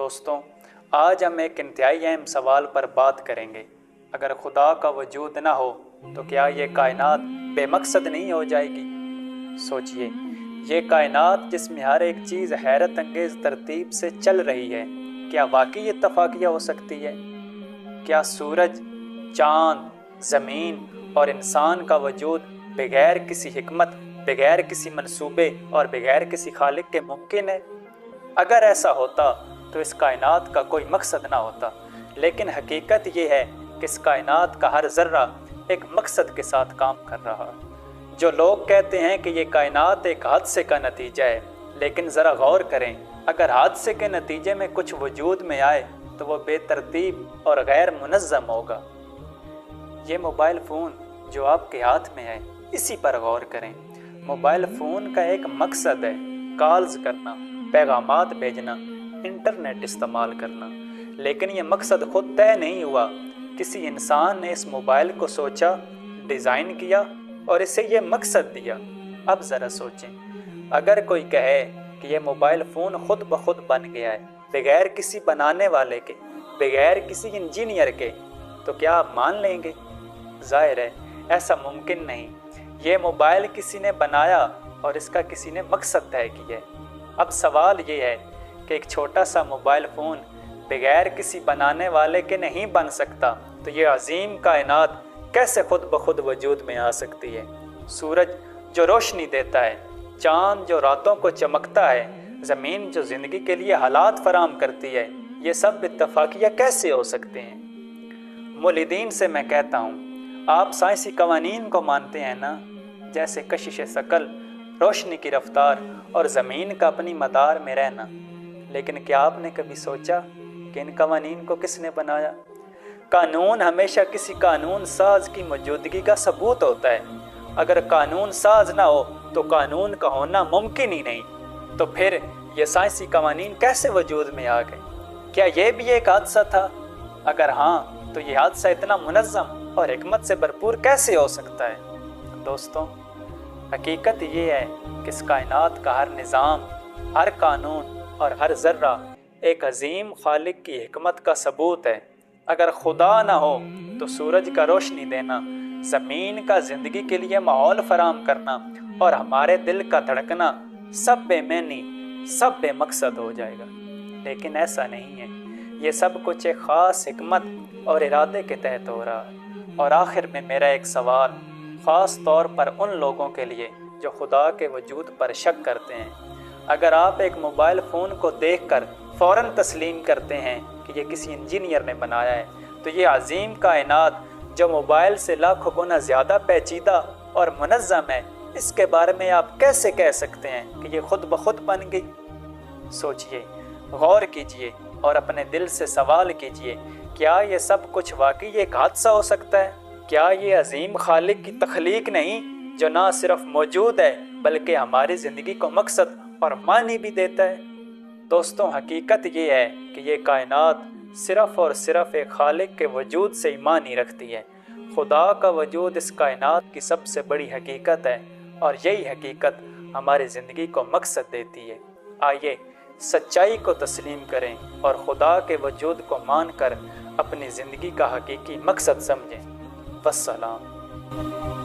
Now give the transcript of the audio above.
دوستوں، آج ہم ایک انتہائی اہم سوال پر بات کریں گے۔ اگر خدا کا وجود نہ ہو تو کیا یہ کائنات بے مقصد نہیں ہو جائے گی؟ سوچئے، یہ کائنات جس میں ہر ایک چیز حیرت انگیز ترتیب سے چل رہی ہے، کیا واقعی اتفاقیہ ہو سکتی ہے؟ کیا سورج، چاند، زمین اور انسان کا وجود بغیر کسی حکمت، بغیر کسی منصوبے اور بغیر کسی خالق کے ممکن ہے؟ اگر ایسا ہوتا تو اس کائنات کا کوئی مقصد نہ ہوتا، لیکن حقیقت یہ ہے کہ اس کائنات کا ہر ذرہ ایک مقصد کے ساتھ کام کر رہا ہے۔ جو لوگ کہتے ہیں کہ یہ کائنات ایک حادثے کا نتیجہ ہے، لیکن ذرا غور کریں، اگر حادثے کے نتیجے میں کچھ وجود میں آئے تو وہ بے ترتیب اور غیر منظم ہوگا۔ یہ موبائل فون جو آپ کے ہاتھ میں ہے، اسی پر غور کریں۔ موبائل فون کا ایک مقصد ہے کالز کرنا، پیغامات بھیجنا، انٹرنیٹ استعمال کرنا، لیکن یہ مقصد خود طے نہیں ہوا۔ کسی انسان نے اس موبائل کو سوچا، ڈیزائن کیا اور اسے یہ مقصد دیا۔ اب ذرا سوچیں، اگر کوئی کہے کہ یہ موبائل فون خود بخود بن گیا ہے، بغیر کسی بنانے والے کے، بغیر کسی انجینئر کے، تو کیا آپ مان لیں گے؟ ظاہر ہے ایسا ممکن نہیں۔ یہ موبائل کسی نے بنایا اور اس کا کسی نے مقصد طے کیا ہے۔ اب سوال یہ ہے کہ ایک چھوٹا سا موبائل فون بغیر کسی بنانے والے کے نہیں بن سکتا، تو یہ عظیم کائنات کیسے خود بخود وجود میں آ سکتی ہے؟ سورج جو روشنی دیتا ہے، چاند جو راتوں کو چمکتا ہے، زمین جو زندگی کے لیے حالات فراہم کرتی ہے، یہ سب اتفاقیہ کیسے ہو سکتے ہیں؟ مولدین سے میں کہتا ہوں، آپ سائنسی قوانین کو مانتے ہیں نا؟ جیسے کشش ثقل، روشنی کی رفتار اور زمین کا اپنی مدار میں رہنا، لیکن کیا آپ نے کبھی سوچا کہ ان قوانین کو کس نے بنایا؟ قانون ہمیشہ کسی قانون ساز کی موجودگی کا ثبوت ہوتا ہے۔ اگر قانون ساز نہ ہو تو قانون کا ہونا ممکن ہی نہیں، تو پھر یہ سائنسی قوانین کیسے وجود میں آ گئے؟ کیا یہ بھی ایک حادثہ تھا؟ اگر ہاں تو یہ حادثہ اتنا منظم اور حکمت سے بھرپور کیسے ہو سکتا ہے؟ دوستوں، حقیقت یہ ہے کہ اس کائنات کا ہر نظام، ہر قانون اور ہر ذرہ ایک عظیم خالق کی حکمت کا ثبوت ہے۔ اگر خدا نہ ہو تو سورج کا روشنی دینا، زمین کا زندگی کے لیے ماحول فراہم کرنا اور ہمارے دل کا دھڑکنا سب بے معنی، سب بے مقصد ہو جائے گا۔ لیکن ایسا نہیں ہے، یہ سب کچھ ایک خاص حکمت اور ارادے کے تحت ہو رہا ہے۔ اور آخر میں میرا ایک سوال، خاص طور پر ان لوگوں کے لیے جو خدا کے وجود پر شک کرتے ہیں۔ اگر آپ ایک موبائل فون کو دیکھ کر فوراً تسلیم کرتے ہیں کہ یہ کسی انجینئر نے بنایا ہے، تو یہ عظیم کائنات جو موبائل سے لاکھوں گنا زیادہ پیچیدہ اور منظم ہے، اس کے بارے میں آپ کیسے کہہ سکتے ہیں کہ یہ خود بخود بن گئی؟ سوچئے، غور کیجئے اور اپنے دل سے سوال کیجئے، کیا یہ سب کچھ واقعی ایک حادثہ ہو سکتا ہے؟ کیا یہ عظیم خالق کی تخلیق نہیں جو نہ صرف موجود ہے بلکہ ہماری زندگی کو مقصد اور معنی بھی دیتا ہے؟ دوستوں، حقیقت یہ ہے کہ یہ کائنات صرف اور صرف ایک خالق کے وجود سے ہی معنی رکھتی ہے۔ خدا کا وجود اس کائنات کی سب سے بڑی حقیقت ہے، اور یہی حقیقت ہماری زندگی کو مقصد دیتی ہے۔ آئیے سچائی کو تسلیم کریں اور خدا کے وجود کو مان کر اپنی زندگی کا حقیقی مقصد سمجھیں۔ والسلام۔